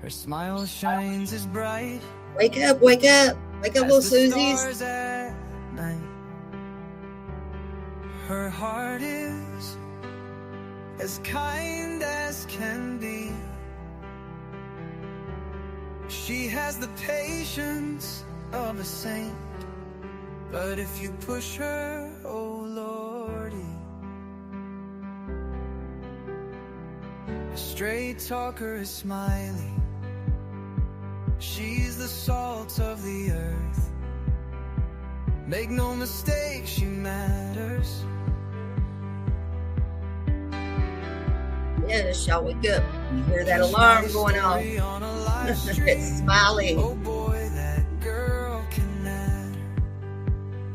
Her smile shines as bright. Wake up, wake up. Wake up, little Susies. At night. Her heart is as kind as can be. She has the patience of a saint, but if you push her, oh Lordy. A straight talker is smiling. She's the salt of the earth. Make no mistake, she matters. Yes, y'all wake up. You hear that alarm going off. It's Smiley. Oh boy, that girl can matter.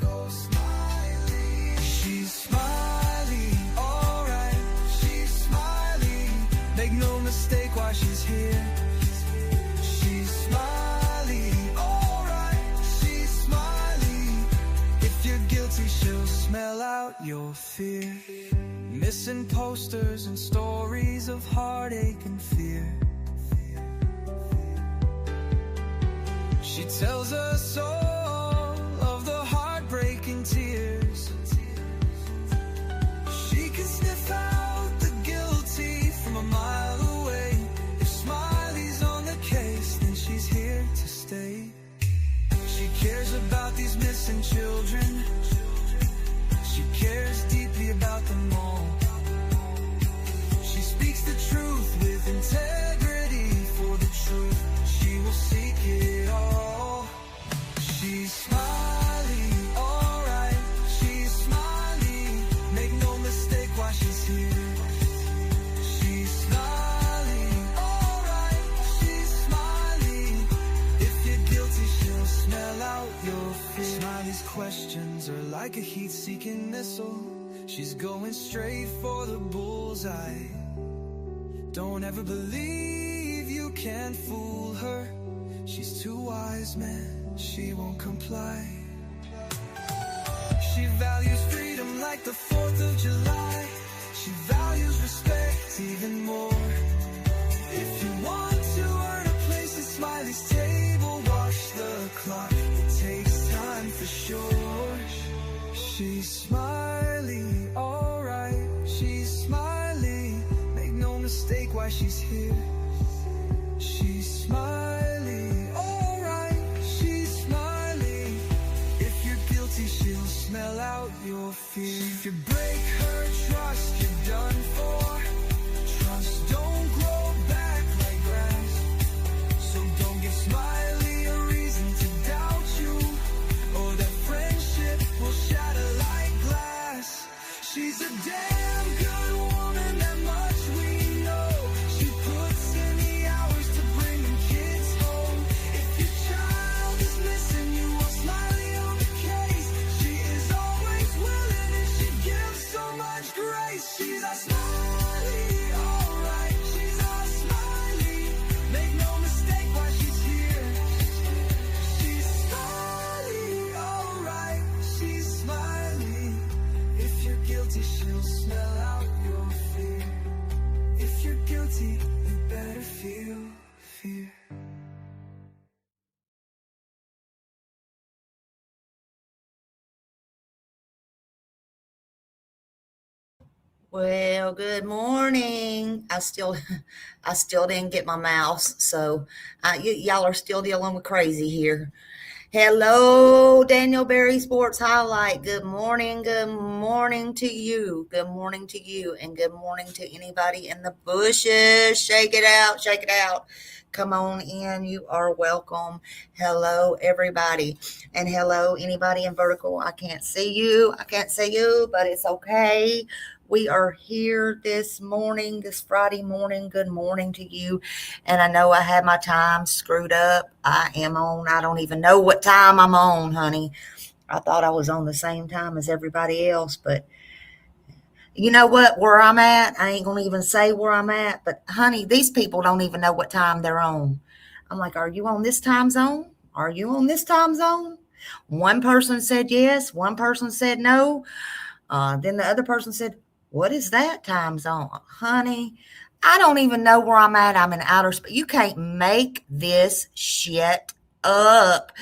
Go Smiley. She's Smiley, alright. She's Smiley. Make no mistake while she's here. She's Smiley, alright. She's Smiley. If you're guilty, she'll smell out your fear. Missing posters and stories of heartache and fear. She tells us all of the heartbreaking tears. She can sniff out the guilty from a mile away. If Smiley's on the case, then she's here to stay. She cares about these missing children. She cares deeply about them all. She speaks the truth with integrity. For the truth, she will seek it all. She's Smiley, alright. She's Smiley. Make no mistake while she's here. She's Smiley, alright. She's Smiley. If you're guilty, she'll smell out your fear. Smiley's questions are like a heat-seeking missile. She's going straight for the bullseye. Don't ever believe you can fool her. She's too wise, man, she won't comply. She values freedom like the 4th of July. She values respect even more. If you want to earn a place at Smiley's table, watch the clock, it takes time for sure. She's Smiley, alright. She's Smiley. Make no mistake why she's here. She's Smiley, alright. She's Smiley. If you're guilty, she'll smell out your fear. If you break her trust, you're done for. Trust don't grow back like grass. So don't give Smiley a reason to doubt you, or that friendship will shatter like glass. She's a damn good woman, that much we know. She puts in the hours to bring them kids home. If your child is missing, you want Smiley on the case. She is always willing and she gives so much grace. She's a Smiley, alright. She's a Smiley. Make no mistake while she's here. She's Smiley, alright. She's Smiley. If you're guilty, she'll smell out your fear. If you're guilty, you better feel fear. Well, good morning. I still didn't get my mouse, so y'all are still dealing with crazy here. Hello, Daniel Berry Sports Highlight. Good morning to you. Good morning to you, and good morning to anybody in the bushes. Shake it out, shake it out. Come on in. You are welcome. Hello, everybody, and hello, anybody in vertical. I can't see you, but it's okay. We are here this morning, this Friday morning. Good morning to you. And I know I had my time screwed up. I don't even know what time I'm on, honey. I thought I was on the same time as everybody else, but you know what, where I'm at, I ain't going to even say where I'm at, but honey, these people don't even know what time they're on. I'm like, are you on this time zone? Are you on this time zone? One person said yes. One person said no. Then the other person said, what is that time zone? Honey, I don't even know where I'm at. I'm in outer space. You can't make this shit up.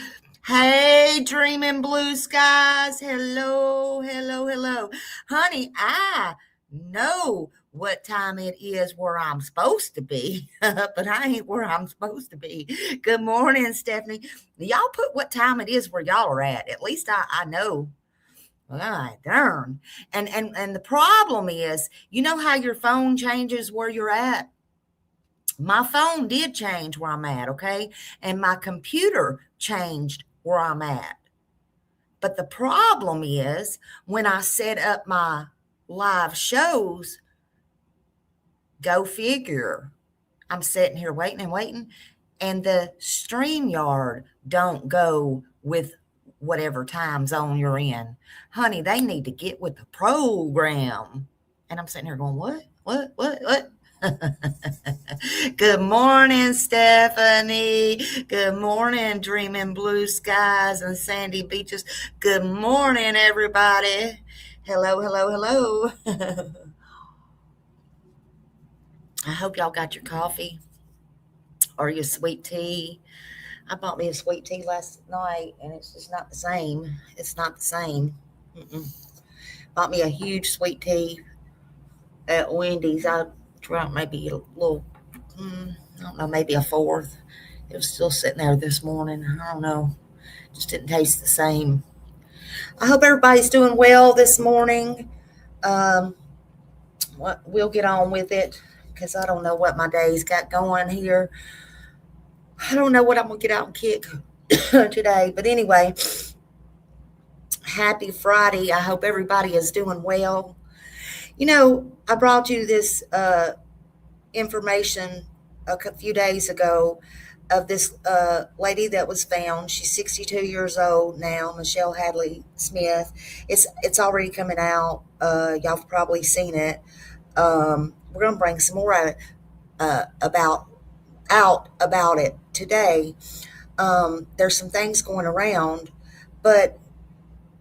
Hey, dreaming blue skies. Hello, hello, hello. Honey, I know what time it is where I'm supposed to be, but I ain't where I'm supposed to be. Good morning, Stephanie. Y'all put what time it is where y'all are at. At least I know. Ah, darn. And the problem is, you know how your phone changes where you're at? My phone did change where I'm at, okay? And my computer changed where I'm at. But the problem is when I set up my live shows, go figure. I'm sitting here waiting and waiting, and the StreamYard don't go with whatever time zone you're in. Honey, they need to get with the program. And I'm sitting here going, what? Good morning, Stephanie. Good morning, dreaming blue skies and sandy beaches. Good morning, everybody. Hello, hello, hello. I hope y'all got your coffee or your sweet tea. I bought me a sweet tea last night, and it's just not the same. It's not the same. Mm-mm. Bought me a huge sweet tea at Wendy's. I drank maybe a little, I don't know, maybe a fourth. It was still sitting there this morning. I don't know. Just didn't taste the same. I hope everybody's doing well this morning. We'll get on with it because I don't know what my day's got going here. I don't know what I'm going to get out and kick today. But anyway, happy Friday. I hope everybody is doing well. You know, I brought you this information a few days ago of this lady that was found. She's 62 years old now, Michelle Hadley Smith. It's already coming out. Y'all have probably seen it. We're going to bring some more about it today. There's some things going around, but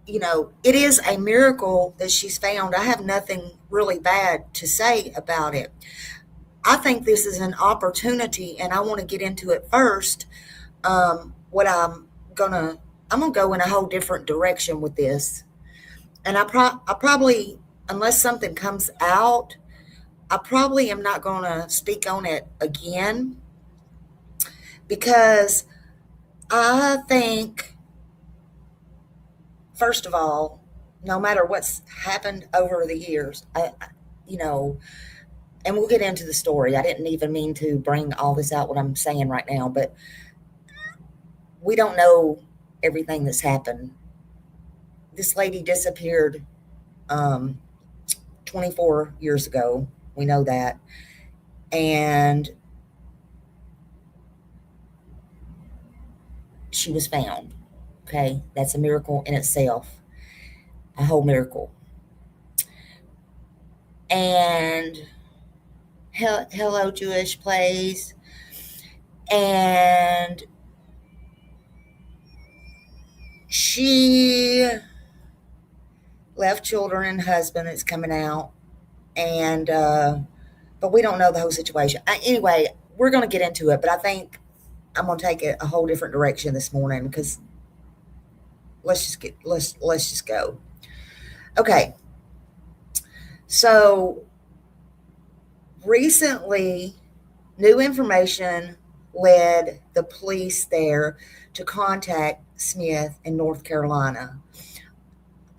you know, it is a miracle that she's found. I have nothing really bad to say about it. I think this is an opportunity, and I want to get into it first. What I'm gonna go in a whole different direction with this, and I probably, unless something comes out, I probably am not gonna speak on it again because I think, first of all, no matter what's happened over the years, you know, and we'll get into the story. I didn't even mean to bring all this out, what I'm saying right now, but we don't know everything that's happened. This lady disappeared 24 years ago. We know that. And she was found. Okay. That's a miracle in itself, a whole miracle. And hello, Jewish plays. And she left children and husband. It's coming out. And, but we don't know the whole situation. Anyway, we're going to get into it, but I think I'm going to take it a whole different direction this morning because let's just go. Okay. So recently, new information led the police there to contact Smith in North Carolina.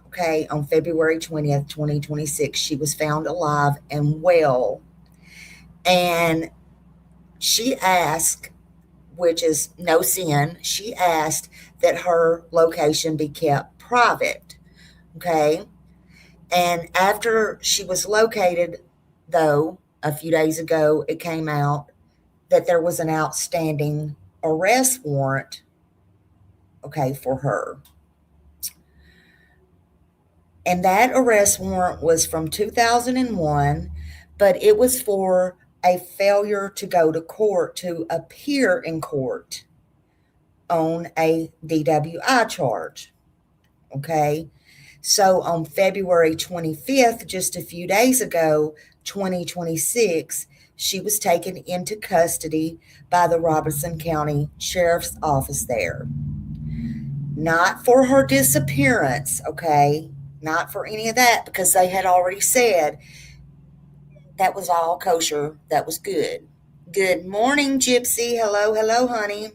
Okay, on February 20th, 2026, she was found alive and well. And she asked, which is no sin, she asked that her location be kept private. Okay. And after she was located, though, a few days ago, it came out that there was an outstanding arrest warrant, okay, for her. And that arrest warrant was from 2001, but it was for a failure to go to court, to appear in court on a DWI charge. Okay. So on February 25th, just a few days ago, 2026, she was taken into custody by the Robertson County Sheriff's Office there. Not for her disappearance, okay? Not for any of that, because they had already said that was all kosher. That was good. Good morning, Gypsy. Hello, hello, honey.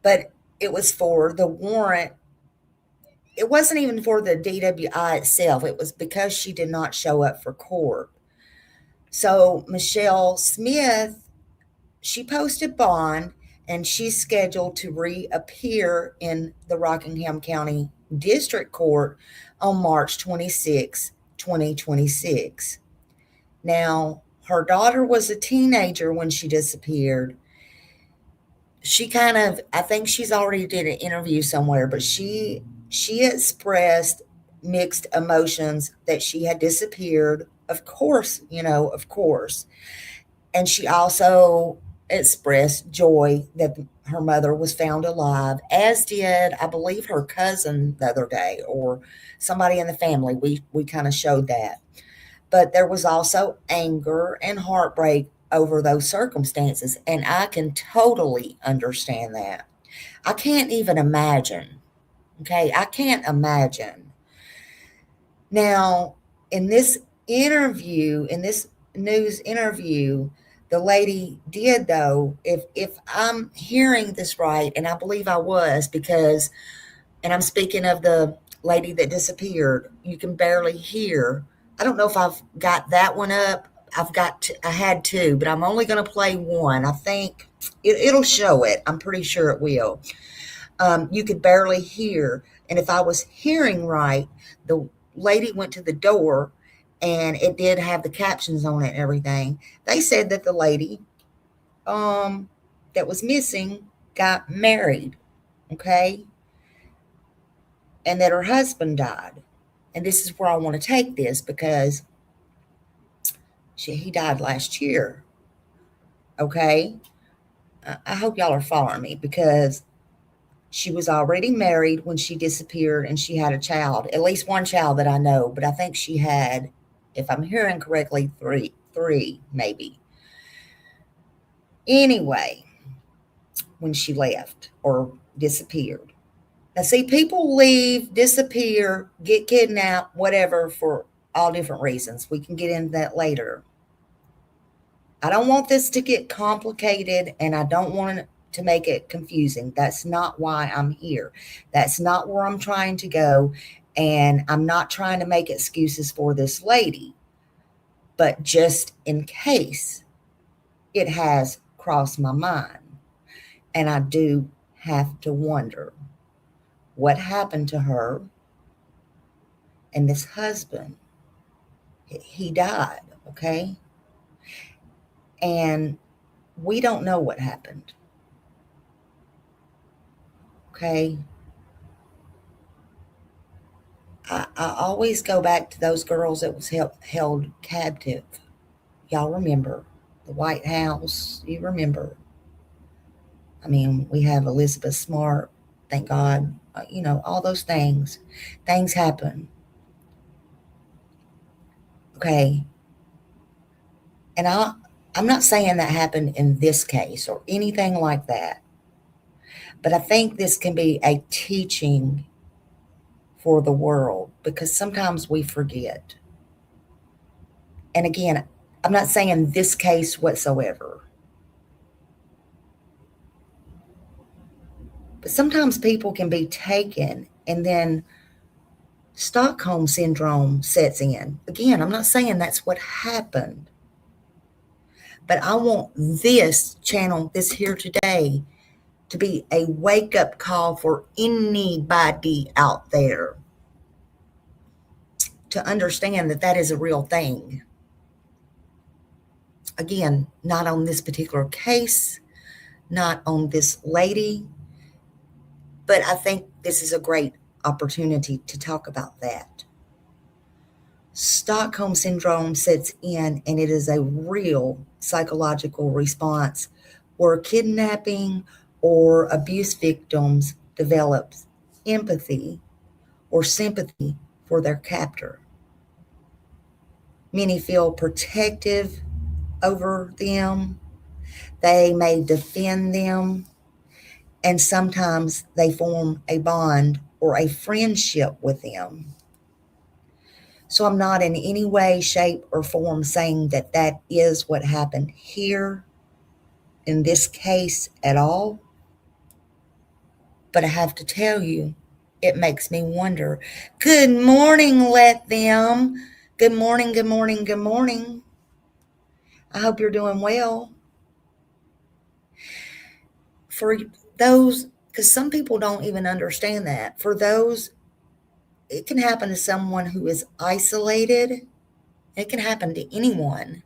But it was for the warrant. It wasn't even for the DWI itself. It was because she did not show up for court. So Michelle Smith, she posted bond, and she's scheduled to reappear in the Rockingham County District Court on March 26, 2026. Now, her daughter was a teenager when she disappeared. She kind of, I think she's already did an interview somewhere, but she expressed mixed emotions that she had disappeared. Of course, of course. And she also expressed joy that her mother was found alive, as did, I believe, her cousin the other day, or somebody in the family. We kind of showed that. But there was also anger and heartbreak over those circumstances, and I can totally understand that. I can't even imagine. Okay, I can't imagine. Now, in this interview, in this news interview, the lady did, though, if I'm hearing this right, and I believe I was, because, and I'm speaking of the lady that disappeared, you can barely hear. I don't know if I've got that one up. I had two, but I'm only going to play one. I think it'll show it. I'm pretty sure it will. You could barely hear. And if I was hearing right, the lady went to the door, and it did have the captions on it and everything. They said that the lady that was missing got married, okay? And that her husband died. And this is where I want to take this, because he died last year, okay? I hope y'all are following me, because she was already married when she disappeared, and she had a child, at least one child that I know, but I think she had, if I'm hearing correctly, three maybe. Anyway, when she left or disappeared. Now, see, people leave, disappear, get kidnapped, whatever, for all different reasons. We can get into that later. I don't want this to get complicated, and I don't want to make it confusing. That's not why I'm here. That's not where I'm trying to go, and I'm not trying to make excuses for this lady. But just in case, it has crossed my mind, and I do have to wonder what happened to her and this husband. He died, okay? And we don't know what happened, okay? I always go back to those girls that was held captive. Y'all remember the White House? You remember? I mean, we have Elizabeth Smart, thank God. All those things. Things happen. Okay. And I'm not saying that happened in this case or anything like that. But I think this can be a teaching for the world, because sometimes we forget. And again, I'm not saying this case whatsoever. But sometimes people can be taken, and then Stockholm syndrome sets in. Again, I'm not saying that's what happened. But I want this channel, this here today, to be a wake-up call for anybody out there to understand that that is a real thing. Again, not on this particular case, not on this lady, but I think this is a great opportunity to talk about that. Stockholm syndrome sets in, and it is a real psychological response where kidnapping or abuse victims develop empathy or sympathy for their captor. Many feel protective over them. They may defend them, and sometimes they form a bond or a friendship with them. So I'm not in any way, shape, or form saying that that is what happened here in this case at all. But I have to tell you, it makes me wonder. Good morning, let them. Good morning, good morning, good morning. I hope you're doing well. For those, because some people don't even understand that, for those, it can happen to someone who is isolated. It can happen to anyone.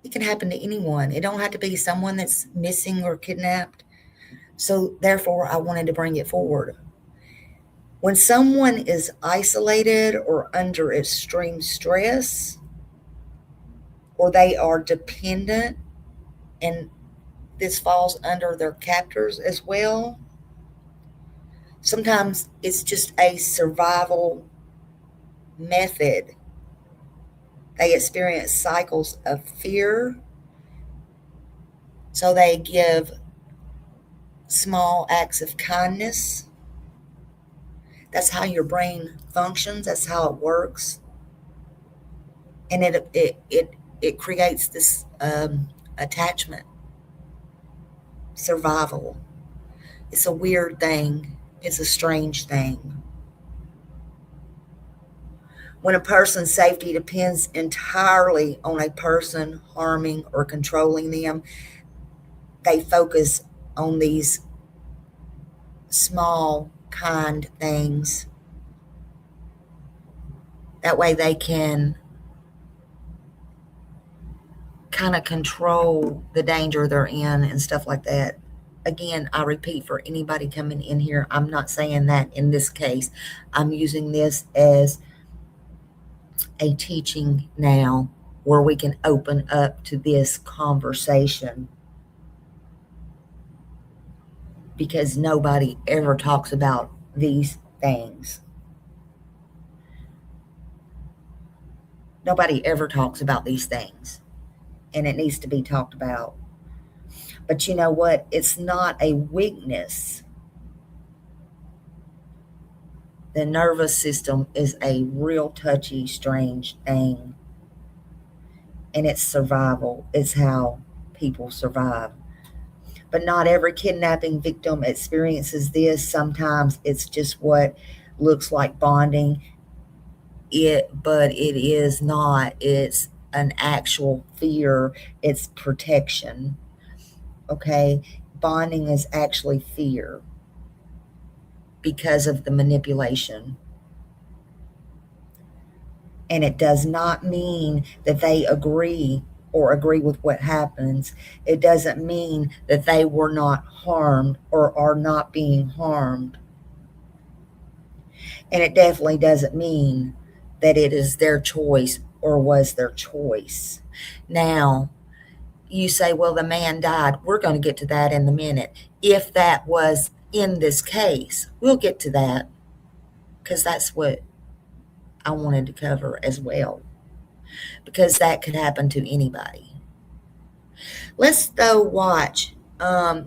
It can happen to anyone. It don't have to be someone that's missing or kidnapped. So therefore, I wanted to bring it forward. When someone is isolated or under extreme stress, or they are dependent, and this falls under their captors as well, sometimes it's just a survival method. They experience cycles of fear, so they give small acts of kindness. That's how your brain functions. That's how it works, and it creates this attachment, survival. It's a weird thing. It's a strange thing. When a person's safety depends entirely on a person harming or controlling them, they focus on these small, kind things. That way they can kind of control the danger they're in and stuff like that. Again, I repeat, for anybody coming in here, I'm not saying that in this case. I'm using this as a teaching now where we can open up to this conversation, because nobody ever talks about these things. Nobody ever talks about these things, and it needs to be talked about. But you know what? It's not a weakness. The nervous system is a real touchy, strange thing, and it's survival. It's how people survive. But not every kidnapping victim experiences this. Sometimes it's just what looks like bonding, but it is not. It's an actual fear. It's protection. Okay, bonding is actually fear because of the manipulation. And it does not mean that they agree or agree with what happens. It doesn't mean that they were not harmed or are not being harmed. And it definitely doesn't mean that it is their choice or was their choice. Now, you say, well, the man died. We're going to get to that in a minute. If that was in this case, we'll get to that, because that's what I wanted to cover as well, because that could happen to anybody. Let's though watch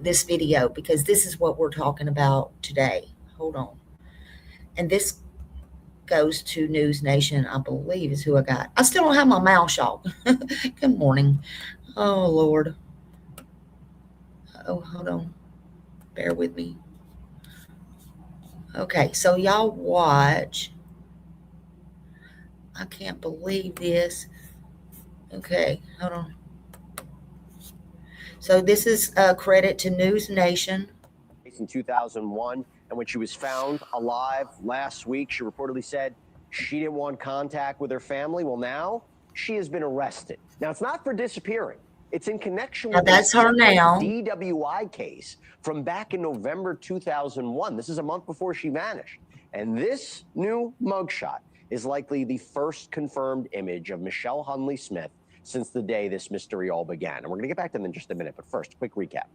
this video, because this is what we're talking about today. Hold on. And this goes to News Nation, I believe is who I got. I still don't have my mouth shut. Good morning. Oh, Lord. Oh, hold on. Bear with me. Okay, so y'all watch. I can't believe this. Okay, hold on. So this is credit to News Nation. In 2001, and when she was found alive last week, she reportedly said she didn't want contact with her family. Well, now she has been arrested. Now, it's not for disappearing. It's in connection with that's her now. DWI case from back in November 2001. This is a month before she vanished. And this new mugshot is likely the first confirmed image of Michelle Hunley-Smith since the day this mystery all began. And we're going to get back to them in just a minute. But first, a quick recap.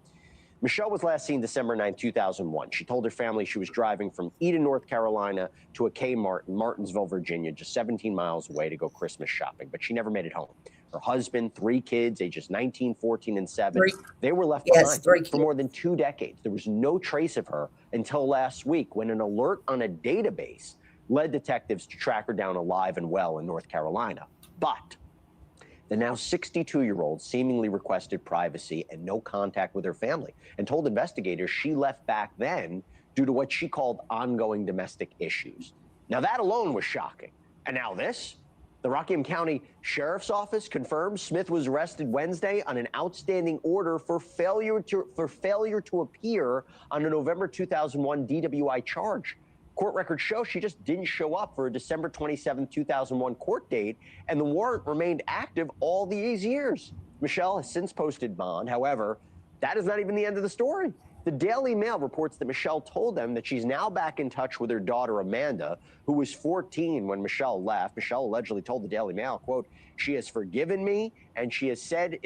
Michelle was last seen December 9, 2001. She told her family she was driving from Eden, North Carolina to a Kmart in Martinsville, Virginia, just 17 miles away to go Christmas shopping, but she never made it home. Her husband, 3 kids, ages 19, 14, and 7, they were left behind for more than 2 decades. There was no trace of her until last week when an alert on a database led detectives to track her down alive and well in North Carolina. But the now 62-year-old seemingly requested privacy and no contact with her family and told investigators she left back then due to what she called ongoing domestic issues. Now, that alone was shocking. And now this? The Rockingham County Sheriff's Office confirms Smith was arrested Wednesday on an outstanding order for failure to appear on a November 2001 DWI charge. Court records show she just didn't show up for a December 27, 2001 court date, and the warrant remained active all these years. Michelle has since posted bond. However, that is not even the end of the story. The Daily Mail reports that Michelle told them that she's now back in touch with her daughter, Amanda, who was 14 when Michelle left. Michelle allegedly told the Daily Mail, quote, "She has forgiven me, and she has said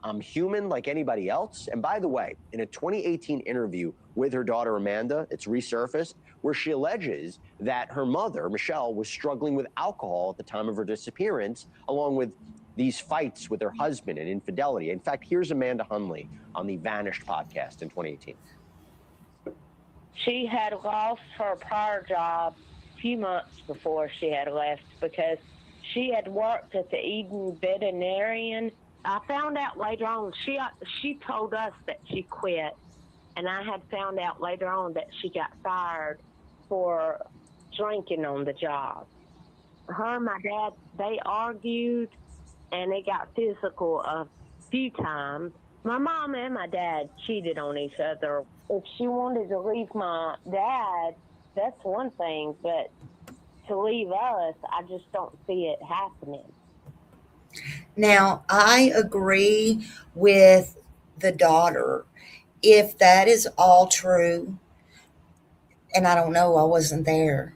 I'm human like anybody else." And by the way, in a 2018 interview with her daughter, Amanda, it's resurfaced, where she alleges that her mother, Michelle, was struggling with alcohol at the time of her disappearance, along with these fights with her husband and infidelity. In fact, here's Amanda Hunley on the Vanished podcast in 2018. She had lost her prior job a few months before she had left because she had worked at the Eden Veterinarian. I found out later on, she told us that she quit, and I had found out later on that she got fired for drinking on the job. Her and my dad, they argued, and they got physical a few times. My mom and my dad cheated on each other. If she wanted to leave my dad, that's one thing, but to leave us, I just don't see it happening. Now, I agree with the daughter. If that is all true, and I don't know, I wasn't there.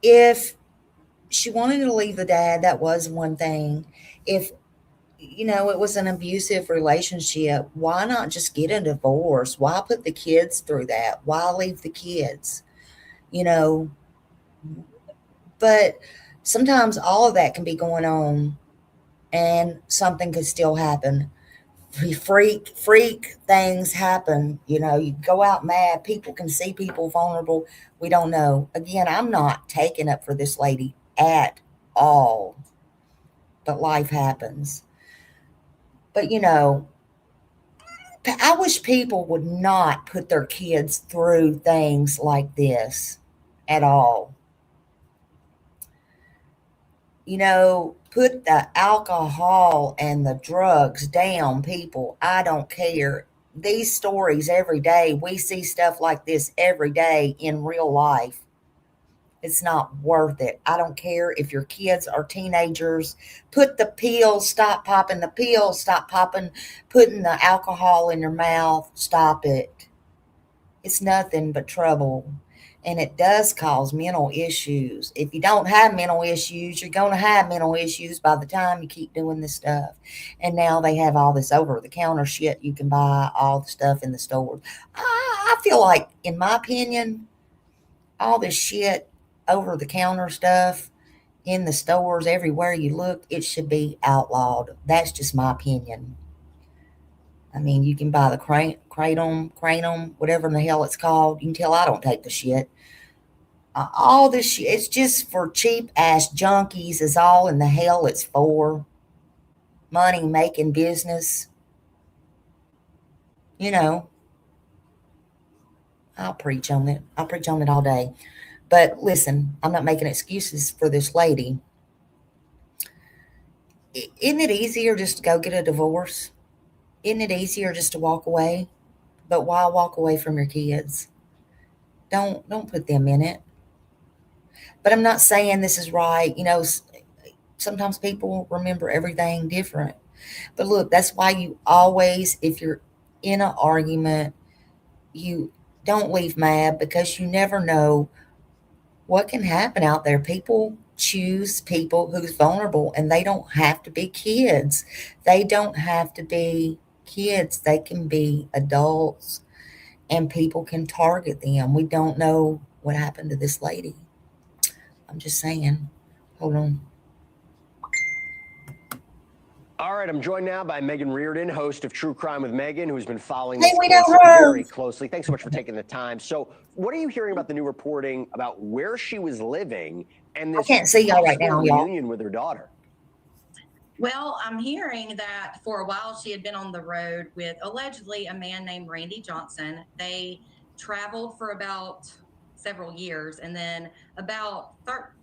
If she wanted to leave the dad, that was one thing. If, it was an abusive relationship, why not just get a divorce? Why put the kids through that? Why leave the kids? But sometimes all of that can be going on and something could still happen. Freak things happen. You go out mad. People can see people vulnerable. We don't know. Again, I'm not taking up for this lady at all. But life happens. But, I wish people would not put their kids through things like this at all. Put the alcohol and the drugs down, people. I don't care. These stories every day, we see stuff like this every day in real life. It's not worth it. I don't care if your kids are teenagers. Put the pills, stop popping the pills, stop putting the alcohol in your mouth. Stop it. It's nothing but trouble. And it does cause mental issues. If you don't have mental issues, you're going to have mental issues by the time you keep doing this stuff. And now they have all this over-the-counter shit. You can buy all the stuff in the stores. I feel like, in my opinion, all this shit, over-the-counter stuff in the stores, everywhere you look, it should be outlawed. That's just my opinion. I mean, you can buy the kratom, whatever in the hell it's called. You can tell I don't take the shit. All this shit, it's just for cheap-ass junkies is all in the hell it's for. Money-making business. I'll preach on it. I'll preach on it all day. But listen, I'm not making excuses for this lady. Isn't it easier just to go get a divorce? Isn't it easier just to walk away? But why walk away from your kids? Don't put them in it. But I'm not saying this is right. Sometimes people remember everything different. But look, that's why you always, if you're in an argument, you don't leave mad, because you never know what can happen out there. People choose people who's vulnerable, and they don't have to be kids. They don't have to be kids, they can be adults, and people can target them. We don't know what happened to this lady. I'm just saying. Hold on. All right, I'm joined now by Megan Reardon, host of True Crime with Megan, who's been following Hey, this we case know her. very closely. Thanks so much for taking the time. So, what are you hearing about the new reporting about where she was living and this can't see y'all right possible now, y'all. reunion with her daughter? Well, I'm hearing that for a while she had been on the road with allegedly a man named Randy Johnson. They traveled for about several years, and then about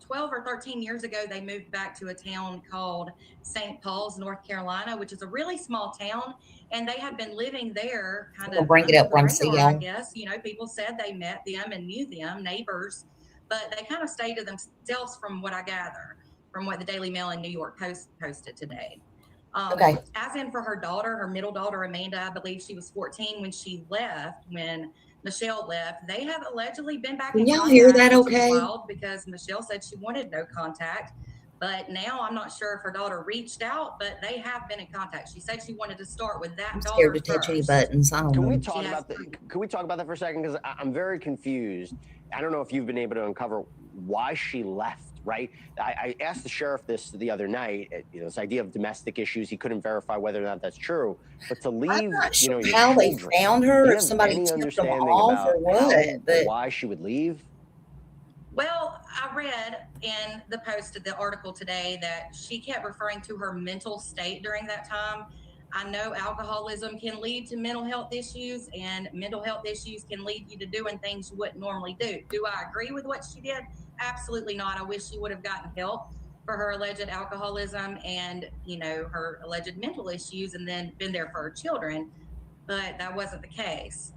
12 or 13 years ago, they moved back to a town called St. Paul's, North Carolina, which is a really small town, and they have been living there kind I'll of bring it under up the where I can see radar, I y'all. guess. You know, people said they met them and knew them, neighbors, but they kind of stayed to themselves from what I gather, from what the Daily Mail and New York Post posted today. Okay. As in for her daughter, her middle daughter, Amanda, I believe she was 14 when she left, when Michelle left. They have allegedly been back Can in y'all contact, hear that which is okay? wild because Michelle said she wanted no contact. But now I'm not sure if her daughter reached out, but they have been in contact. She said she wanted to start with that I'm daughter scared to touch any first. buttons. I don't Can know. we talk about that for a second? Because I'm very confused. I don't know if you've been able to uncover why she left. Right? I asked the sheriff this the other night. This idea of domestic issues. He couldn't verify whether or not that's true. But to leave, I'm not sure your how they children, found do her, you if have somebody any tipped them understanding off or about what. But why she would leave? Well, I read in the post of the article today that she kept referring to her mental state during that time. I know alcoholism can lead to mental health issues, and mental health issues can lead you to doing things you wouldn't normally do. Do I agree with what she did? Absolutely not. I wish she would have gotten help for her alleged alcoholism and, her alleged mental issues, and then been there for her children. But that wasn't the case.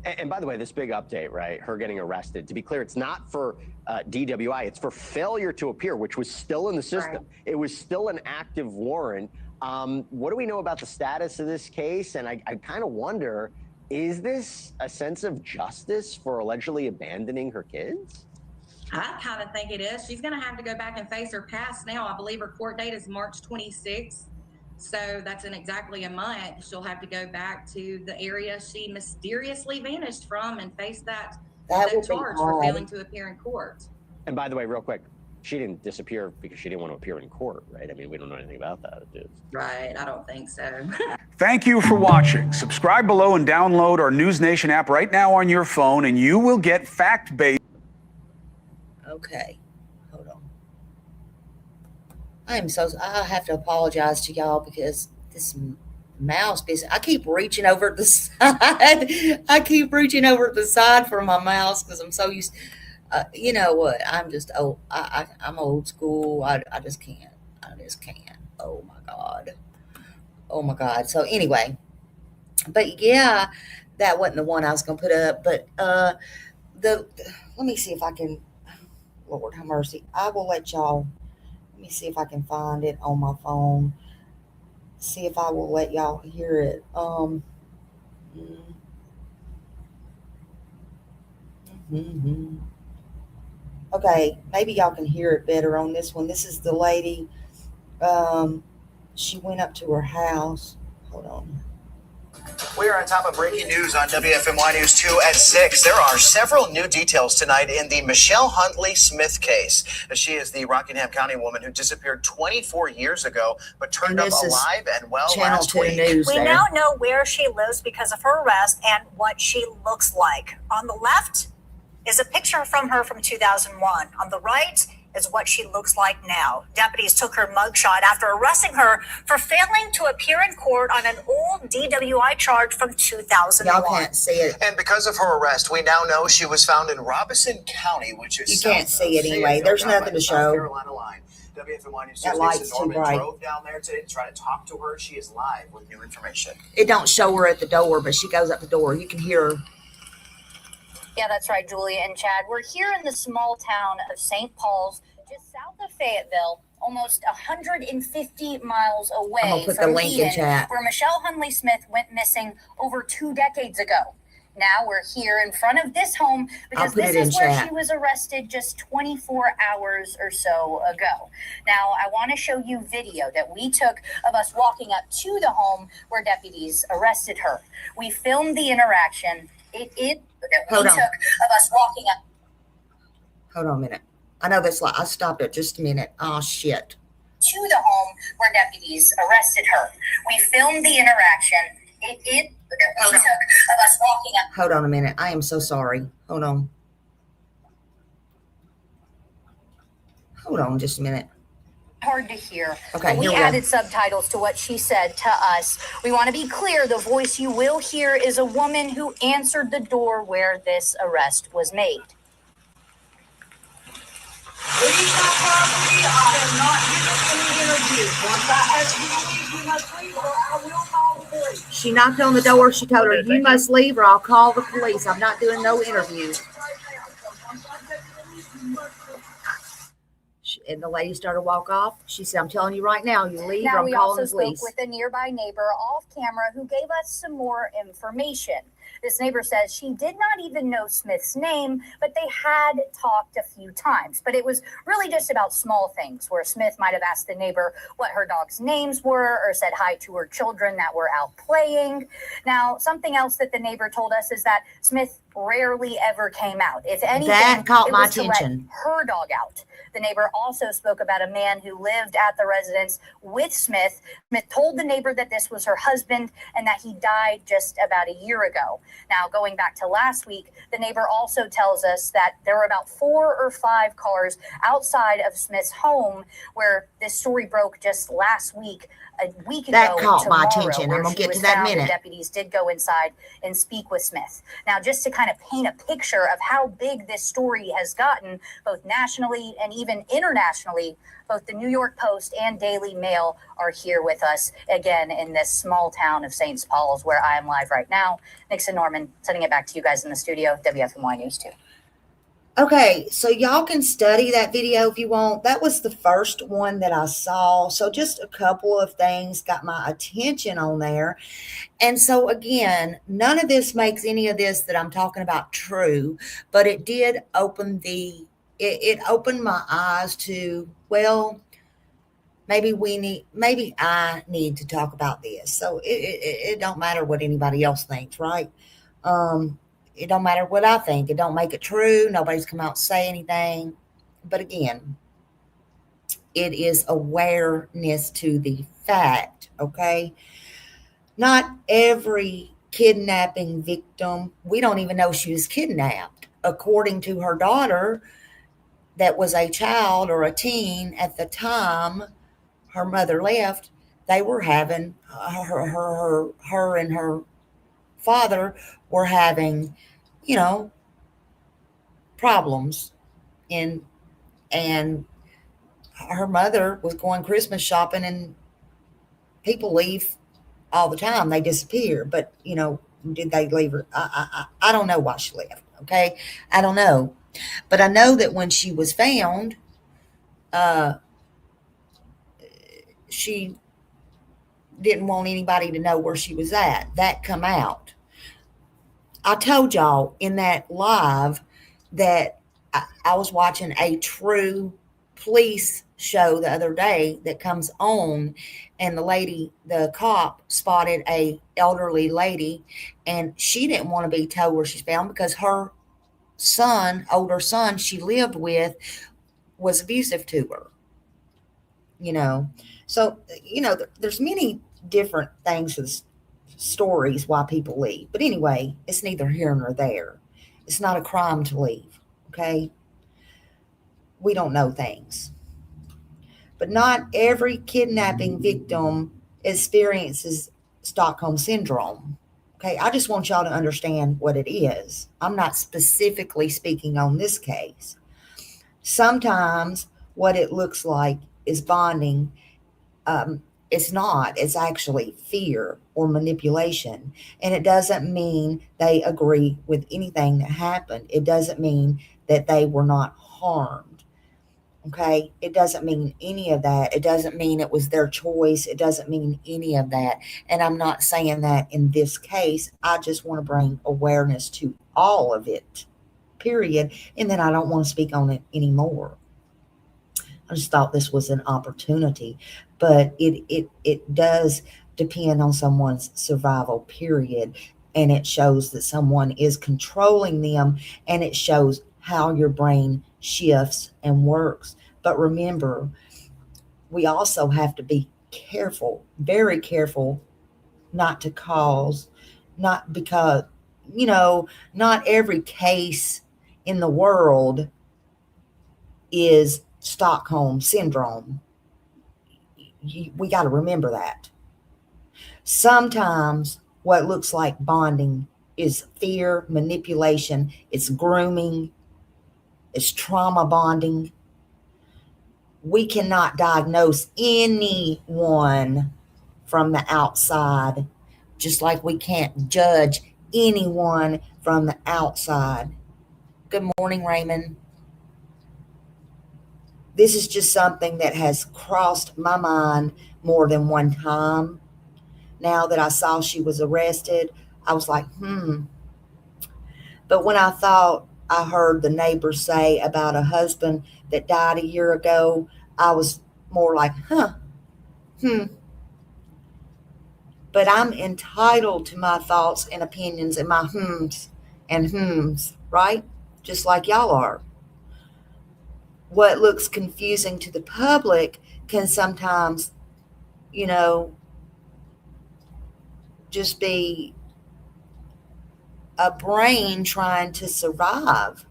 And by the way, this big update, right? Her getting arrested. To be clear, it's not for DWI. It's for failure to appear, which was still in the system. Right. It was still an active warrant. What do we know about the status of this case? And I kind of wonder, is this a sense of justice for allegedly abandoning her kids? I kind of think it is. She's going to have to go back and face her past now. I believe her court date is March 26th. So that's in exactly a month. She'll have to go back to the area she mysteriously vanished from and face that charge for failing to appear in court. And by the way, real quick, she didn't disappear because she didn't want to appear in court, right? I mean, we don't know anything about that. Right. I don't think so. Thank you for watching. Subscribe below and download our News Nation app right now on your phone, and you will get fact-based. okay, hold on. I have to apologize to y'all because this mouse business. I keep reaching over the side. I keep reaching over the side for my mouse because I'm so used. You know what? I'm just old. I'm old school. I just can't. I just can't. Oh my god. Oh my god. So anyway, but yeah, that wasn't the one I was gonna put up. But let me see if I can. Lord have mercy. I will let y'all. Let me see if I can find it on my phone. See if I will let y'all hear it. Okay, maybe y'all can hear it better on this one. This is the lady. She went up to her house. Hold on. We are on top of breaking news on WFMY News 2 at 6. There are several new details tonight in the Michelle Huntley Smith case. She is the Rockingham County woman who disappeared 24 years ago, but turned up alive and well last week. We now know where she lives because of her arrest and what she looks like. On the left is a picture from her from 2001. On the right is what she looks like now. Deputies took her mugshot after arresting her for failing to appear in court on an old DWI charge from 2001. Y'all can't see it. And because of her arrest, we now know she was found in Robinson County, which is you can't see it anyway. There's nothing to show. Carolina line. WFMY News that light's too bright. Drove down there today to try to talk to her. She is live with new information. It don't show her at the door, but she goes up the door. You can hear her. Yeah, that's right, Julia and Chad. We're here in the small town of St. Paul's, just south of Fayetteville, almost 150 miles away I'm gonna put the from link in Eden, chat. where Michelle Huntley Smith went missing over 2 decades ago. Now we're here in front of this home because this is where she was arrested just 24 hours or so ago. Now, I want to show you video that we took of us walking up to the home where deputies arrested her. We filmed the interaction. It that we took of us walking up. Hold on a minute. I know this. I stopped it just a minute. Oh, shit. To the home where deputies arrested her. We filmed the interaction. It that we took of us walking up. Hold on a minute. I am so sorry. Hold on. Hold on just a minute. Hard to hear. Okay, we added subtitles to what she said to us. We want to be clear. The voice you will hear is a woman who answered the door where this arrest was made. Leave my property. I am not giving any interviews. Once I ask you to leave, you must leave, or I will call the police. She knocked on the door. She told her, you must leave or I'll call the police. I'm not doing no interviews. And the lady started to walk off. She said, I'm telling you right now, you leave or I'm calling the police. Now, we also spoke with a nearby neighbor off camera who gave us some more information. This neighbor says she did not even know Smith's name, but they had talked a few times. But it was really just about small things where Smith might have asked the neighbor what her dog's names were or said hi to her children that were out playing. Now, something else that the neighbor told us is that Smith rarely ever came out. If anything, that caught my attention. To let her dog out. The neighbor also spoke about a man who lived at the residence with Smith. Smith told the neighbor that this was her husband and that he died just about a year ago. Now, going back to last week, the neighbor also tells us that there were about 4 or 5 cars outside of Smith's home where this story broke just last week. A week ago, that caught my attention. I'm gonna get to that minute. Deputies did go inside and speak with Smith. Now, just to kind of paint a picture of how big this story has gotten, both nationally and even internationally, both the New York Post and Daily Mail are here with us again in this small town of St. Paul's, where I am live right now. Nixon Norman, sending it back to you guys in the studio, WFMY News 2. Okay, so y'all can study that video if you want. That was the first one that I saw. So just a couple of things got my attention on there. And so again, none of this makes any of this that I'm talking about true, but it did open it opened my eyes to, well, maybe I need to talk about this. So it don't matter what anybody else thinks, right? It don't matter what I think. It don't make it true. Nobody's come out and say anything. But again, it is awareness to the fact, okay? Not every kidnapping victim, we don't even know she was kidnapped. According to her daughter, that was a child or a teen at the time her mother left, they were having, her and her father were having, problems, and her mother was going Christmas shopping, and people leave all the time. They disappear, but did they leave her? I don't know why she left. Okay, I don't know, but I know that when she was found, she didn't want anybody to know where she was at. That come out. I told y'all in that live that I was watching a true police show the other day that comes on, and the cop spotted a elderly lady, and she didn't want to be told where she's found because her older son she lived with was abusive to her. So, there's many different things to the stories why people leave. But anyway, it's neither here nor there. It's not a crime to leave, okay? We don't know things. But not every kidnapping victim experiences Stockholm Syndrome, okay? I just want y'all to understand what it is. I'm not specifically speaking on this case. Sometimes what it looks like is bonding. It's not. It's actually fear or manipulation. And it doesn't mean they agree with anything that happened. It doesn't mean that they were not harmed. Okay, it doesn't mean any of that. It doesn't mean it was their choice. It doesn't mean any of that. And I'm not saying that in this case. I just want to bring awareness to all of it, period. And then I don't want to speak on it anymore. I just thought this was an opportunity, but it does depend on someone's survival, period. And it shows that someone is controlling them, and it shows how your brain shifts and works. But remember, we also have to be careful, very careful, not to cause, not because, not every case in the world is Stockholm syndrome. We got to remember that. Sometimes what looks like bonding is fear, manipulation, it's grooming, it's trauma bonding. We cannot diagnose anyone from the outside, just like we can't judge anyone from the outside. Good morning, Raymond. This is just something that has crossed my mind more than one time. Now that I saw she was arrested, I was like, But when I heard the neighbors say about a husband that died a year ago, I was more like, But I'm entitled to my thoughts and opinions and my and right? Just like y'all are. What looks confusing to the public can sometimes, just be a brain trying to survive.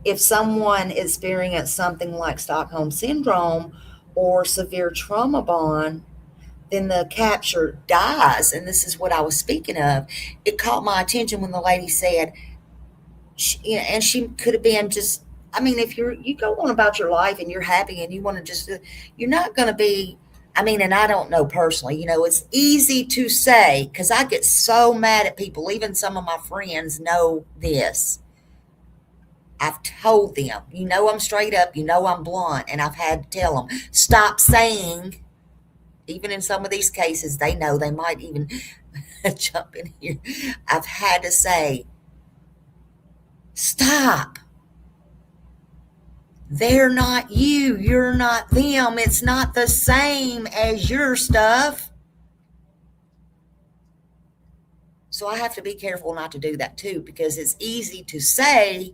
If someone experienced something like Stockholm syndrome or severe trauma bond, then the capture dies. And this is what I was speaking of. It caught my attention when the lady said, and she could have been just, if you go on about your life and you're happy and you want to just, you're not going to be, and I don't know personally, it's easy to say, because I get so mad at people, even some of my friends know this. I've told them, I'm straight up, I'm blunt, and I've had to tell them, stop saying, even in some of these cases, they know, they might even jump in here. I've had to say, stop. They're not you. You're not them. It's not the same as your stuff. So I have to be careful not to do that too, because it's easy to say,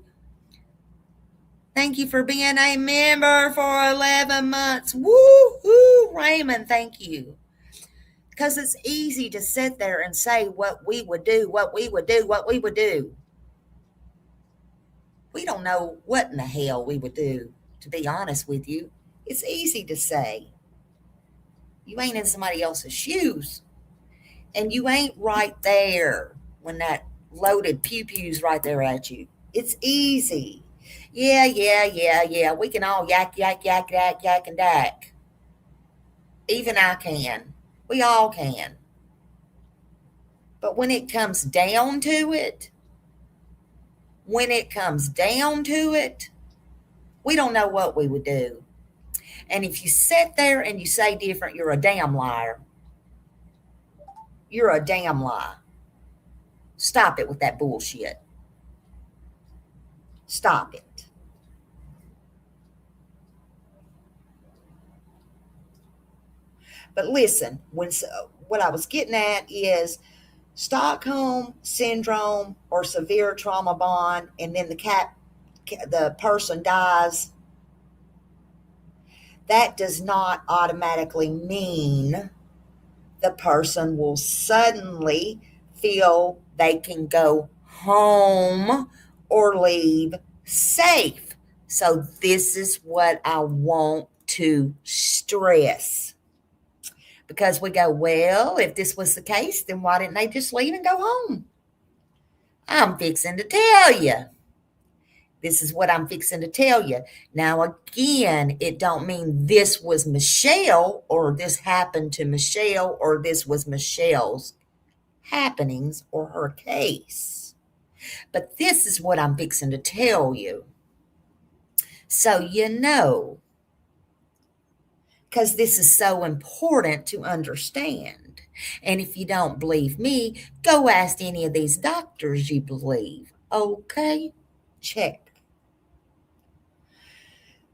thank you for being a member for 11 months. Woo-hoo, Raymond, thank you. Because it's easy to sit there and say what we would do, what we would do, what we would do. We don't know what in the hell we would do, to be honest with you. It's easy to say. You ain't in somebody else's shoes. And you ain't right there when that loaded pew-pew's right there at you. It's easy. Yeah. We can all yak, and dak. Even I can. We all can. But when it comes down to it, we don't know what we would do. And if you sit there and you say different, you're a damn liar. You're a damn lie. Stop it with that bullshit. Stop it. But listen, what I was getting at is Stockholm syndrome or severe trauma bond, and then the person dies. That does not automatically mean the person will suddenly feel they can go home or leave safe. So this is what I want to stress. Because we go, well, if this was the case, then why didn't they just leave and go home? I'm fixing to tell you. This is what I'm fixing to tell you. Now, again, it don't mean this was Michelle or this happened to Michelle or this was Michelle's happenings or her case. But this is what I'm fixing to tell you. So you know, because this is so important to understand. And if you don't believe me, go ask any of these doctors you believe. Okay? Check.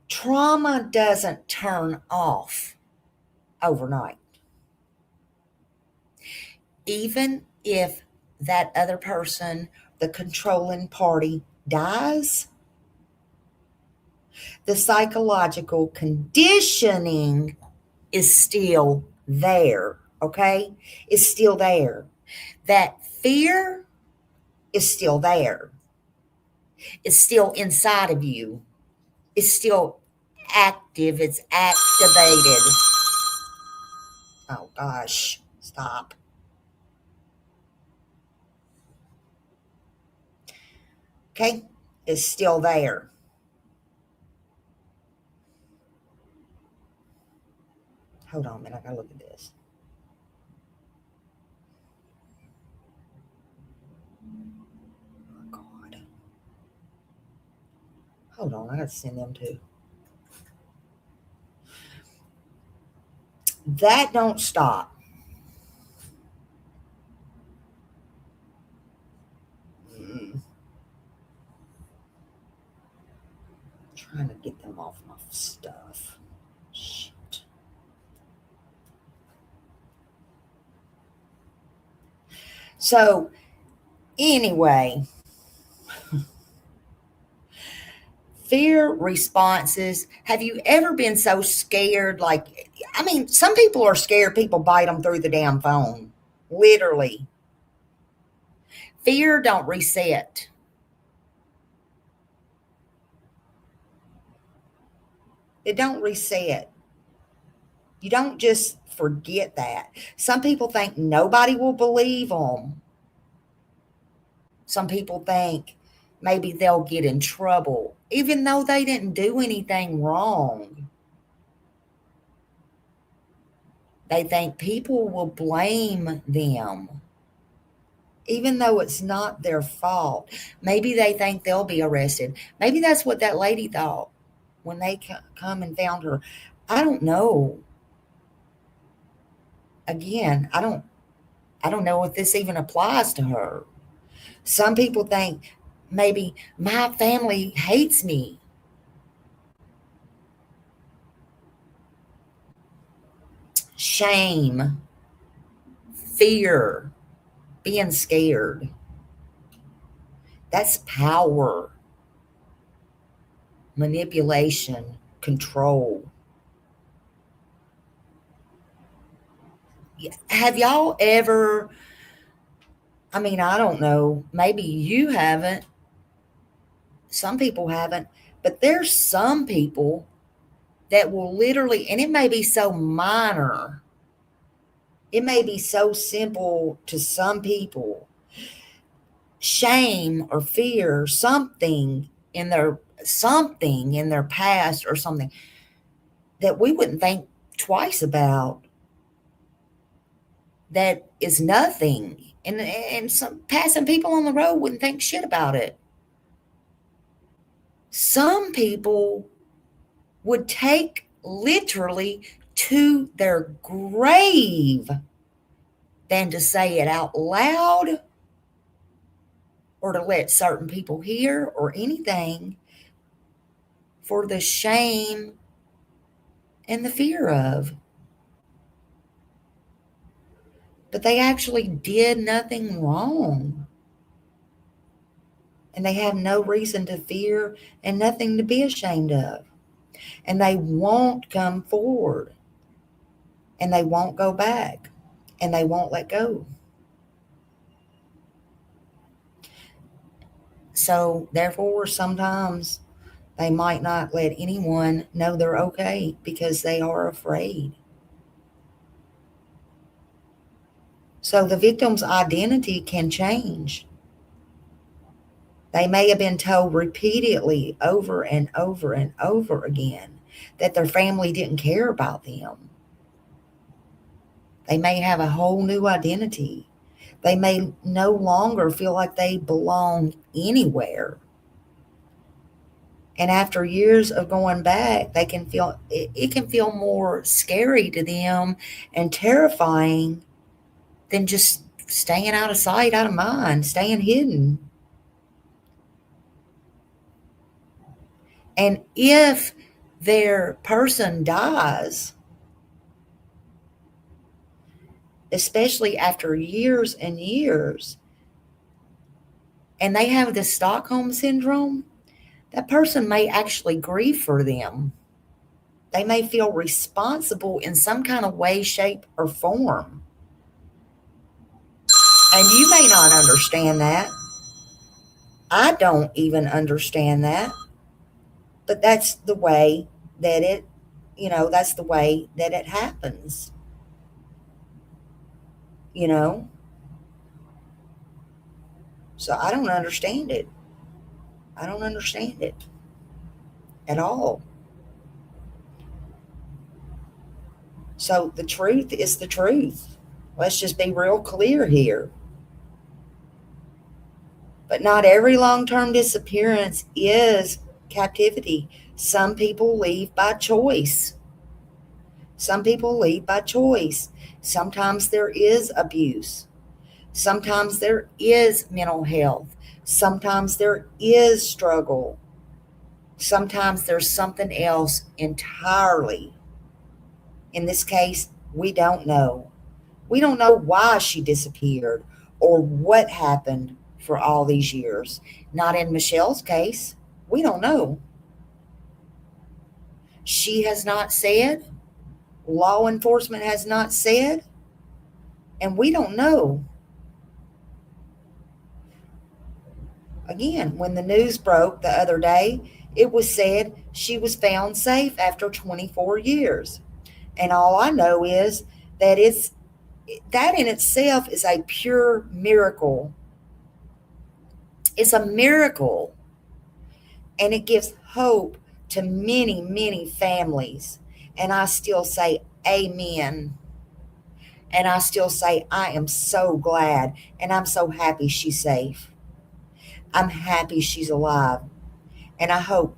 Trauma doesn't turn off overnight. Even if that other person, the controlling party, dies, the psychological conditioning is still there, okay? It's still there. That fear is still there. It's still inside of you. It's still active. It's activated. Oh gosh, stop. Okay? It's still there. Hold on a minute, I gotta look at this. Oh God. Hold on, I gotta send them too. That don't stop. Trying to get them off my stuff. Shit. So, anyway, fear responses. Have you ever been so scared? Like, I mean, some people are scared people bite them through the damn phone. Literally. Fear don't reset. It don't reset. You don't just forget that. Some people think nobody will believe them. Some people think maybe they'll get in trouble, even though they didn't do anything wrong. They think people will blame them, even though it's not their fault. Maybe they think they'll be arrested. Maybe that's what that lady thought when they come and found her. I don't know. Again, I don't know if this even applies to her. Some people think maybe my family hates me. Shame, fear, being scared. That's power, manipulation, control. Have y'all ever, I mean, I don't know, maybe you haven't, some people haven't, but there's some people that will literally, and it may be so minor, it may be so simple to some people, shame or fear, something in their past or something that we wouldn't think twice about, that is nothing, and some passing people on the road wouldn't think shit about it. Some people would take literally to their grave than to say it out loud or to let certain people hear or anything, for the shame and the fear of. But they actually did nothing wrong. And they have no reason to fear and nothing to be ashamed of. And they won't come forward. And they won't go back. And they won't let go. So therefore, sometimes they might not let anyone know they're okay because they are afraid. So the victim's identity can change. They may have been told repeatedly over and over and over again that their family didn't care about them. They may have a whole new identity. They may no longer feel like they belong anywhere. And after years of going back, they can feel it can feel more scary to them and terrifying than just staying out of sight, out of mind, staying hidden. And if their person dies, especially after years and years, and they have the Stockholm syndrome, that person may actually grieve for them. They may feel responsible in some kind of way, shape, or form. And you may not understand that. I don't even understand that. But that's the way that that's the way that it happens. You know? So I don't understand it. I don't understand it at all. So the truth is the truth. Let's just be real clear here. But not every long-term disappearance is captivity. Some people leave by choice. Some people leave by choice. Sometimes there is abuse. Sometimes there is mental health. Sometimes there is struggle. Sometimes there's something else entirely. In this case, we don't know. We don't know why she disappeared or what happened for all these years. Not in Michelle's case. We don't know. She has not said. Law enforcement has not said. And we don't know. Again, when the news broke the other day, it was said she was found safe after 24 years. And all I know is that that in itself is a pure miracle. It's a miracle. And it gives hope to many, many families. And I still say amen. And I still say I am so glad and I'm so happy she's safe. I'm happy she's alive. And I hope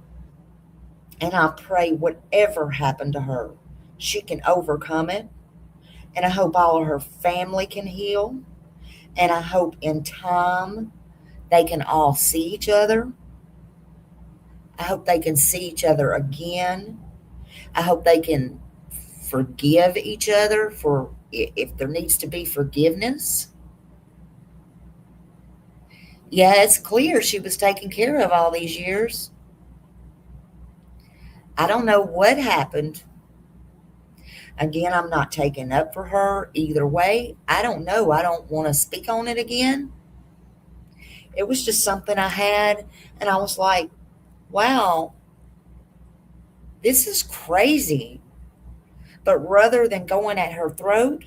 and I pray whatever happened to her, she can overcome it. And I hope all of her family can heal. And I hope in time they can all see each other. I hope they can see each other again. I hope they can forgive each other for if there needs to be forgiveness. Yeah, it's clear she was taken care of all these years. I don't know what happened. Again, I'm not taking up for her either way. I don't know. I don't want to speak on it again. It was just something I had, and I was like, wow, this is crazy. But rather than going at her throat,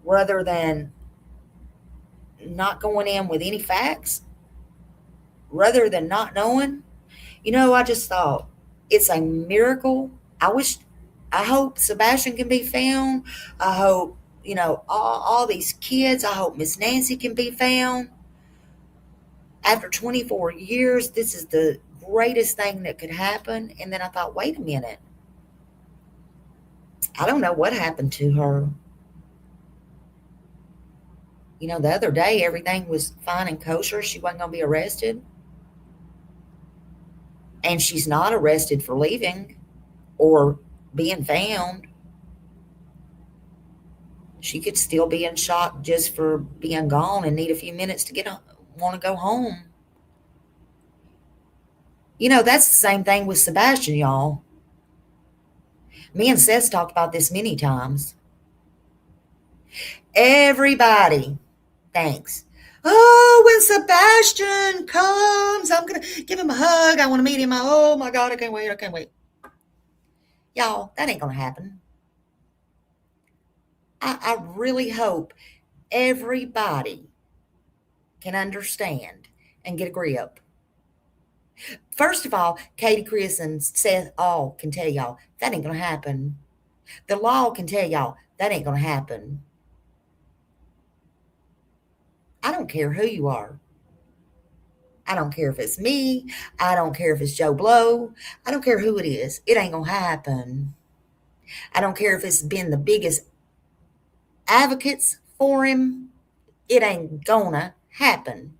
rather than not going in with any facts, rather than not knowing, I just thought it's a miracle. I hope Sebastian can be found. I hope, all these kids, I hope Miss Nancy can be found. After 24 years, this is the greatest thing that could happen. And then I thought, wait a minute. I don't know what happened to her. The other day, everything was fine and kosher. She wasn't going to be arrested. And she's not arrested for leaving or being found. She could still be in shock just for being gone and need a few minutes to want to go home. That's the same thing with Sebastian, y'all. Me and Seth talked about this many times. Everybody thinks, oh, when Sebastian comes, I'm going to give him a hug. I want to meet him. Oh, my God, I can't wait. Y'all, that ain't going to happen. I really hope everybody can understand and get a grip. First of all, Katie, Chris, and Seth all can tell y'all that ain't going to happen. The law can tell y'all that ain't going to happen. I don't care who you are. I don't care if it's me. I don't care if it's Joe Blow. I don't care who it is. It ain't going to happen. I don't care if it's been the biggest advocates for him. It ain't going to happen.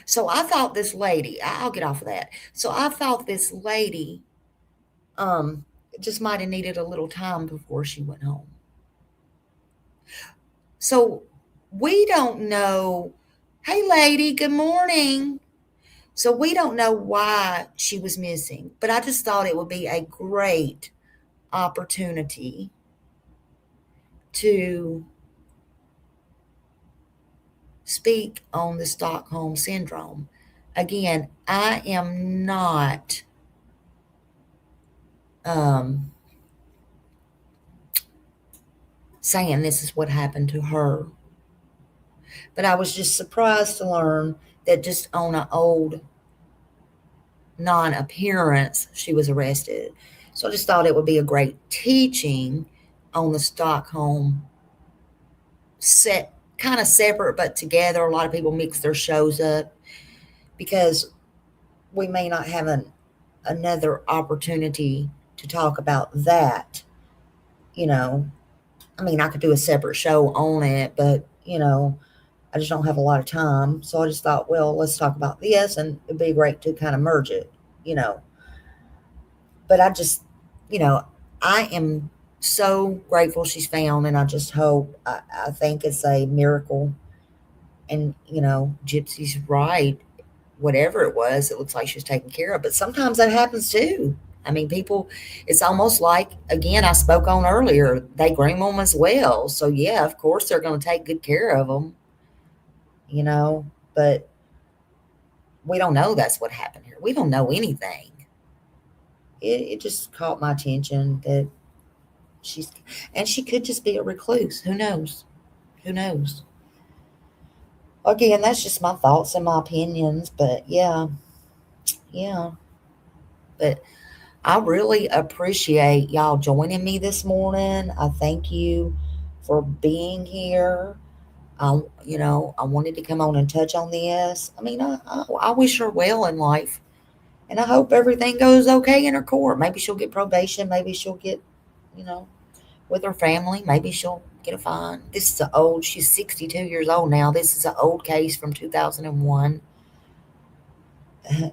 So I thought this lady, I'll get off of that. So I thought this lady just might have needed a little time before she went home. So we don't know. Hey, lady, good morning. So we don't know why she was missing, but I just thought it would be a great opportunity to speak on the Stockholm Syndrome. Again, I am not saying this is what happened to her, but I was just surprised to learn that just on an old non-appearance, she was arrested. So I just thought it would be a great teaching on the Stockholm set, kind of separate but together. A lot of people mix their shows up because we may not have another opportunity to talk about that. You know, I mean, I could do a separate show on it, but, you know, I just don't have a lot of time. So I just thought, well, let's talk about this, and it'd be great to kind of merge it, you know. But I just, you know, I am so grateful she's found, and I just hope, I think it's a miracle. And, you know, Gypsy's right. Whatever it was, it looks like she was taken care of. But sometimes that happens too. I mean, people, it's almost like, again, I spoke on earlier, they groom them as well. So, yeah, of course, they're going to take good care of them, you know, but we don't know that's what happened here. We don't know anything. It just caught my attention that she could just be a recluse. Who knows? Who knows? Again, that's just my thoughts and my opinions, but yeah. But I really appreciate y'all joining me this morning. I thank you for being here. You know, I wanted to come on and touch on this. I mean, I wish her well in life, and I hope everything goes okay in her court. Maybe she'll get probation. Maybe she'll get, you know, with her family. Maybe she'll get a fine. This is she's 62 years old now. This is an old case from 2001.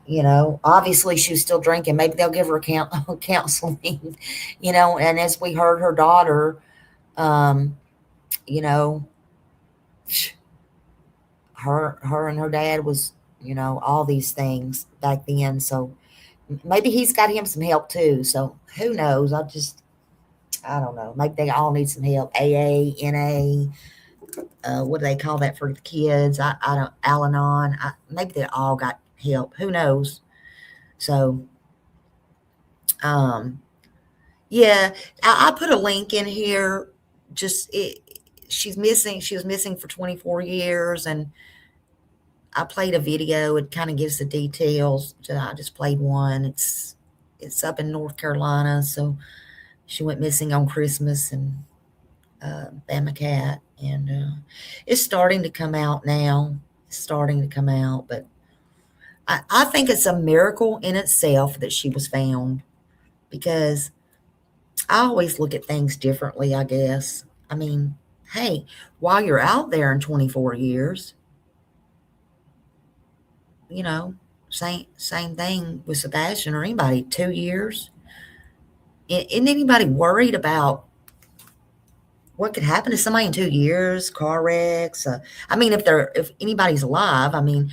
You know, obviously she was still drinking. Maybe they'll give her counseling, you know, and as we heard her daughter, you know, her and her dad was, you know, all these things back then. So maybe he's got him some help too. So who knows? I don't know. Maybe they all need some help. AA, NA, what do they call that for the kids? I don't, Al-Anon. Maybe they all got help. Who knows? So, yeah, I put a link in here. She was missing for 24 years, and I played a video. It kind of gives the details. I just played one. It's up in North Carolina. So she went missing on Christmas, and Bama Cat, and it's starting to come out now. It's starting to come out, but I think it's a miracle in itself that she was found, because I always look at things differently, I guess. I mean, hey, while you're out there in 24 years, you know, same thing with Sebastian or anybody, 2 years. Isn't anybody worried about what could happen to somebody in 2 years? Car wrecks. I mean, if anybody's alive, I mean,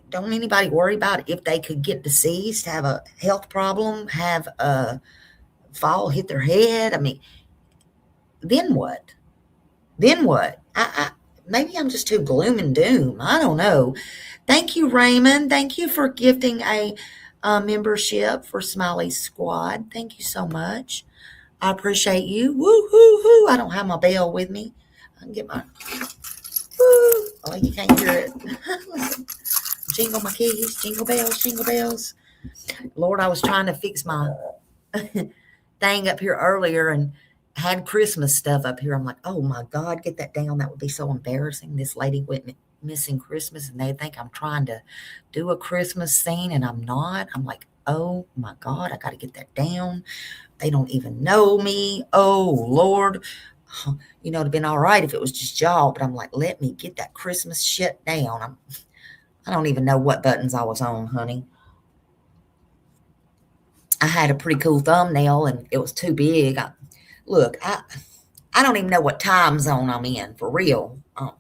don't anybody worry about if they could get deceased, have a health problem, have a fall, hit their head? I mean, then what? Maybe I'm just too gloom and doom. I don't know. Thank you, Raymond. Thank you for gifting a membership for Smiley Squad. Thank you so much. I appreciate you. Woo hoo hoo. I don't have my bell with me. I can get my woo. Oh, you can't hear it. Listen. Jingle my keys, jingle bells, jingle bells. Lord, I was trying to fix my thing up here earlier, and had Christmas stuff up here. I'm like, oh my God, get that down. That would be so embarrassing. This lady went missing Christmas and they think I'm trying to do a Christmas scene and I'm not. I'm like, oh my God, I got to get that down. They don't even know me. Oh Lord. You know, it'd have been all right if it was just y'all, but I'm like, let me get that Christmas shit down. I don't even know what buttons I was on, honey. I had a pretty cool thumbnail and it was too big. I don't even know what time zone I'm in, for real. I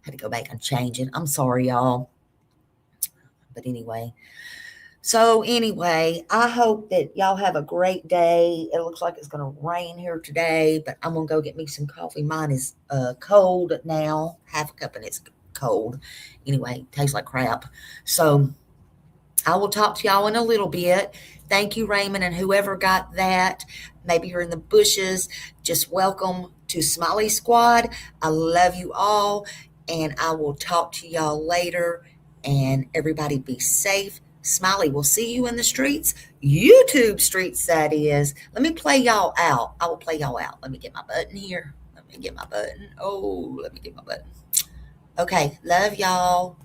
had to go back and change it. I'm sorry, y'all. But anyway. So anyway, I hope that y'all have a great day. It looks like it's going to rain here today, but I'm going to go get me some coffee. Mine is cold now. Half a cup and it's cold. Anyway, tastes like crap. So I will talk to y'all in a little bit. Thank you, Raymond, and whoever got that. Maybe you're in the bushes. Just welcome to Smiley Squad. I love you all, and I will talk to y'all later. And everybody be safe. Smiley, we'll see you in the streets. YouTube streets, that is. Let me play y'all out. I will play y'all out. Let me get my button here. Let me get my button. Oh, let me get my button. Okay, love y'all.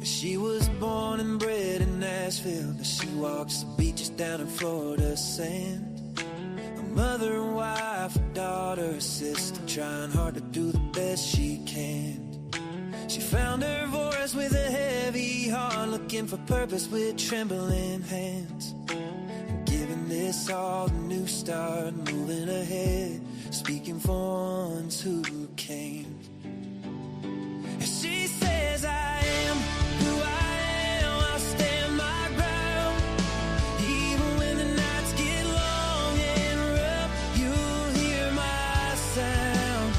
She was born and bred in Nashville, but she walks the beaches down in Florida sand. A mother and wife, a daughter, a sister, trying hard to do the best she can. She found her voice with a heavy heart, looking for purpose with trembling hands. And giving this all a new start, moving ahead, speaking for ones who came. And she says, I am who I am, I'll stand my ground. Even when the nights get long and rough, you'll hear my sound.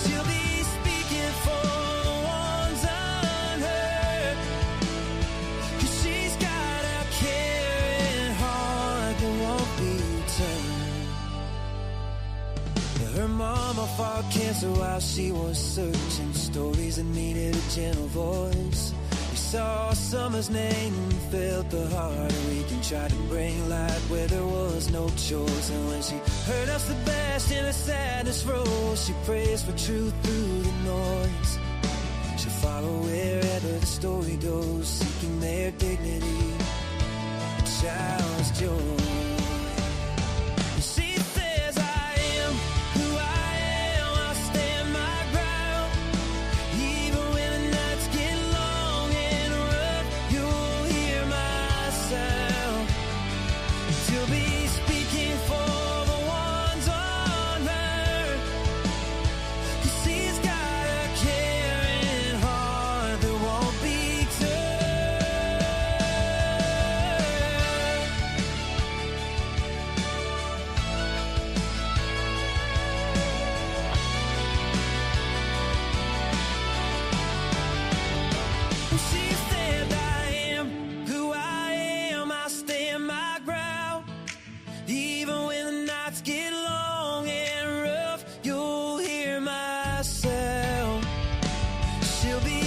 She'll be speaking for the ones unheard, 'cause she's got a caring heart that won't be turned. Her mama fought cancer while she was searching, stories that needed a gentle voice. We saw summer's name and felt the heart ache and tried to bring light where there was no choice. And when she heard El Sebastian, her sadness rose. She prays for truth through the noise. She'll follow wherever the story goes, seeking their dignity, a child's joy. She says, I am who I am, I'll stand my ground. Even when the nights get long and rough, you'll hear my sound. She'll be speaking for the ones unheard, 'cause she's got a caring heart that won't be turned. She said, I am who I am, I'll stand my ground. Even when the nights get long and rough, you'll hear my sound. She'll be